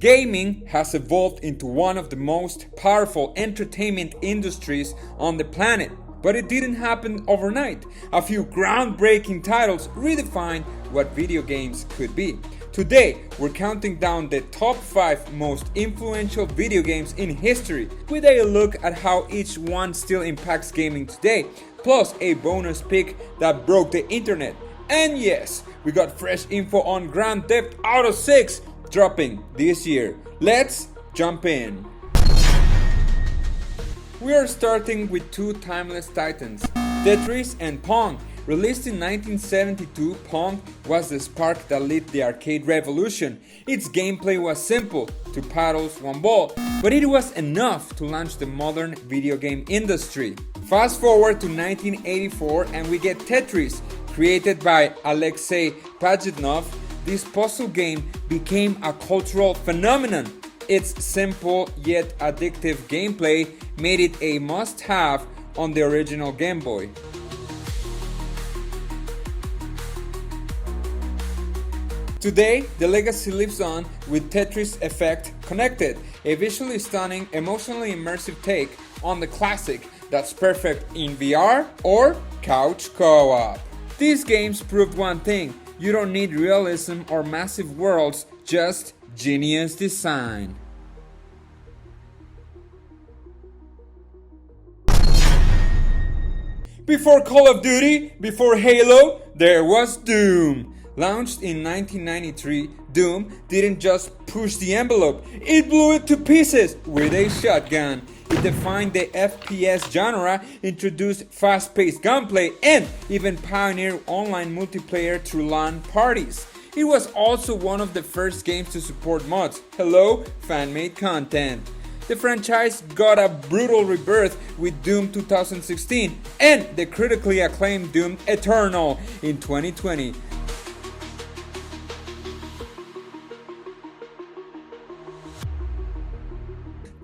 Gaming has evolved into one of the most powerful entertainment industries on the planet. But it didn't happen overnight. A few groundbreaking titles redefined what video games could be. Today, we're counting down the top 5 most influential video games in history, with a look at how each one still impacts gaming today, plus a bonus pick that broke the internet. And yes, we got fresh info on Grand Theft Auto 6 dropping this year. Let's jump in. We are starting with two timeless titans, Tetris and Pong. Released in 1972, Pong was the spark that lit the arcade revolution. Its gameplay was simple, 2 paddles, 1 ball, but it was enough to launch the modern video game industry. Fast forward to 1984 and we get Tetris, created by Alexei Pajitnov. This puzzle game became a cultural phenomenon. Its simple yet addictive gameplay made it a must-have on the original Game Boy. Today, the legacy lives on with Tetris Effect Connected, a visually stunning, emotionally immersive take on the classic that's perfect in VR or couch co-op. These games proved one thing: you don't need realism or massive worlds, just genius design. Before Call of Duty, before Halo, there was Doom. Launched in 1993, Doom didn't just push the envelope, it blew it to pieces with a shotgun. It defined the FPS genre, introduced fast-paced gunplay, and even pioneered online multiplayer through LAN parties. It was also one of the first games to support mods. Hello, fan-made content. The franchise got a brutal rebirth with Doom 2016 and the critically acclaimed Doom Eternal in 2020.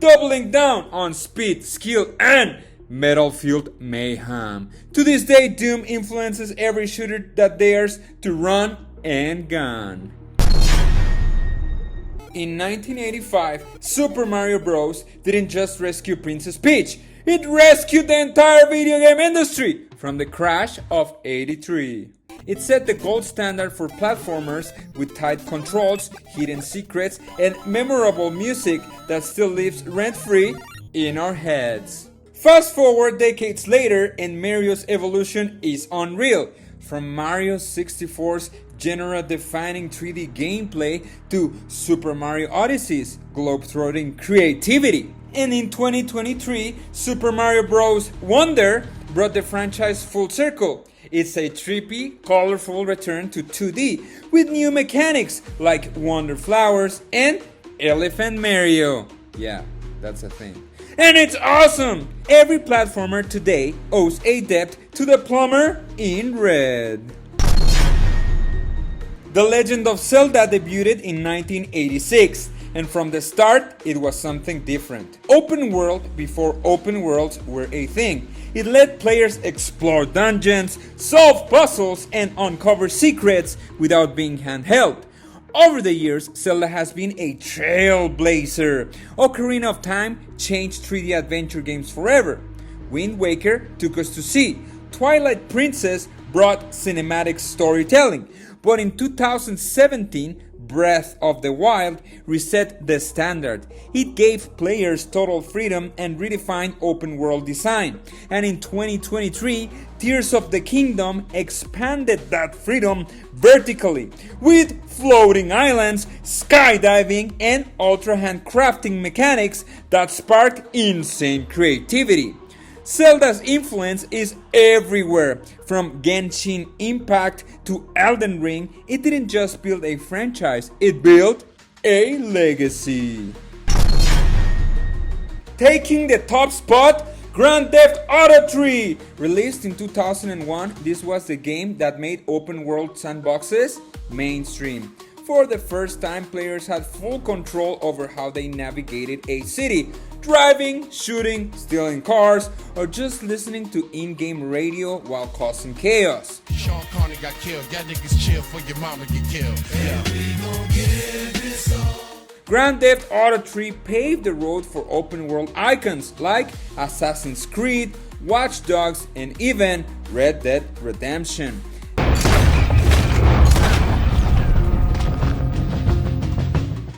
Doubling down on speed, skill, and metal-fueled mayhem. To this day, Doom influences every shooter that dares to run and gun. In 1985, Super Mario Bros. Didn't just rescue Princess Peach, it rescued the entire video game industry from the crash of '83. It set the gold standard for platformers with tight controls, hidden secrets, and memorable music that still lives rent-free in our heads. Fast forward decades later and Mario's evolution is unreal. From Mario 64's genre-defining 3D gameplay to Super Mario Odyssey's globe-trotting creativity. And in 2023, Super Mario Bros. Wonder brought the franchise full circle. It's a trippy, colorful return to 2D with new mechanics like Wonder Flowers and Elephant Mario. Yeah, that's a thing. And it's awesome! Every platformer today owes a debt to the plumber in red. The Legend of Zelda debuted in 1986, and from the start, it was something different. Open world before open worlds were a thing. It let players explore dungeons, solve puzzles, and uncover secrets without being handheld. Over the years, Zelda has been a trailblazer. Ocarina of Time changed 3D adventure games forever. Wind Waker took us to sea. Twilight Princess brought cinematic storytelling. But in 2017, Breath of the Wild reset the standard. It gave players total freedom and redefined open world design. And in 2023, Tears of the Kingdom expanded that freedom vertically with floating islands, skydiving, and ultra handcrafting mechanics that spark insane creativity. Zelda's influence is everywhere. From Genshin Impact to Elden Ring, it didn't just build a franchise, it built a legacy. Taking the top spot, Grand Theft Auto 3! Released in 2001, this was the game that made open world sandboxes mainstream. For the first time, players had full control over how they navigated a city. Driving, shooting, stealing cars, or just listening to in-game radio while causing chaos. Sean Connery got killed, y'all niggas chill for your mama get killed. Yeah. Grand Theft Auto 3 paved the road for open world icons like Assassin's Creed, Watch Dogs, and even Red Dead Redemption.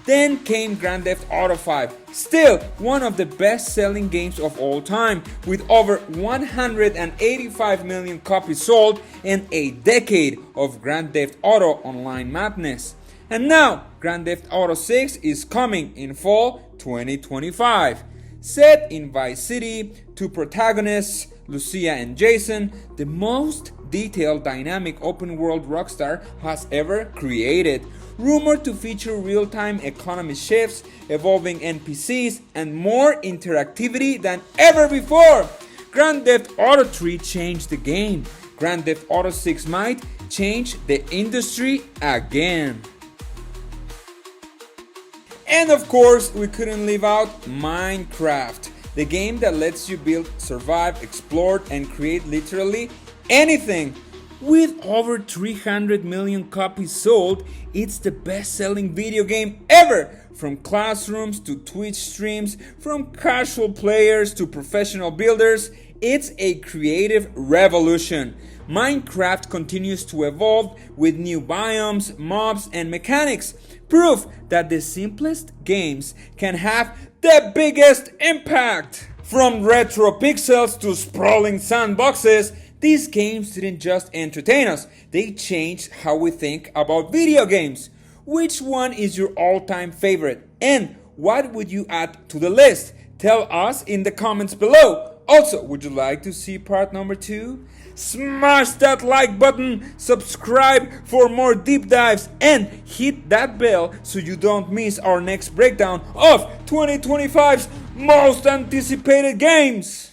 Then came Grand Theft Auto 5, still one of the best-selling games of all time, with over 185 million copies sold and a decade of Grand Theft Auto Online madness. And now, Grand Theft Auto 6 is coming in fall 2025. Set in Vice City, two protagonists, Lucia and Jason, the most detailed dynamic open world Rockstar has ever created. Rumored to feature real-time economy shifts, evolving NPCs, and more interactivity than ever before. Grand Theft Auto 3 changed the game. Grand Theft Auto 6 might change the industry again. And of course, we couldn't leave out Minecraft, the game that lets you build, survive, explore, and create literally anything. With over 300 million copies sold, it's the best-selling video game ever! From classrooms to Twitch streams, from casual players to professional builders, it's a creative revolution. Minecraft continues to evolve with new biomes, mobs, and mechanics. Proof that the simplest games can have the biggest impact. From retro pixels to sprawling sandboxes, these games didn't just entertain us, they changed how we think about video games. Which one is your all-time favorite? And what would you add to the list? Tell us in the comments below. Also, would you like to see part number 2? Smash that like button, subscribe for more deep dives, and hit that bell so you don't miss our next breakdown of 2025's most anticipated games.